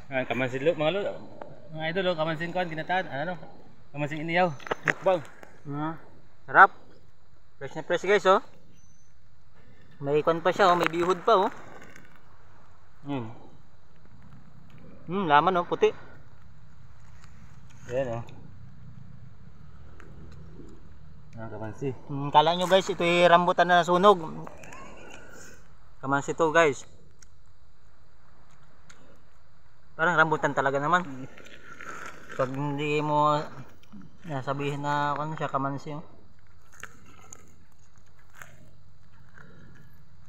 Kamansin lo, mga idol, kamansin ko, ginataan, ano, kamansin iniyaw, mukbang. Sarap. Fresh na fresh guys oh. May ikon pa siya oh, may bihod pa oh. Laman oh, puti. Ayan kamansi. Kala nyo guys, ito ay rambutan na nasunog. Kamansi to guys. Parang rambutan talaga naman. Pag hindi mo sabihin na ano siya, kamansi oh.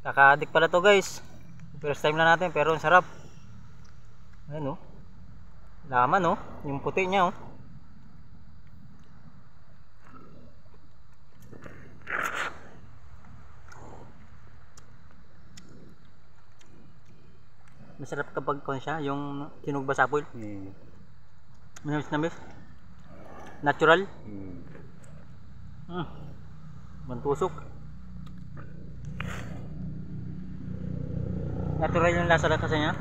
Kaka-addict pala to guys. First time na natin pero ang sarap. Ayan oh. Laman oh, yung puti niya oh. Masarap kapag kon siya, yung tinog basapol. Namis. Natural. Mantusok. Natural yung lasa lang kasi niya.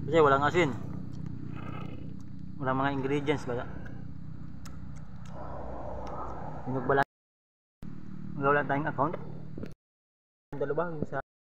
Kasi walang asin. Walang mga ingredients ba? Tinog ba lang? Magawa lang tayong account. Dalawa yung sa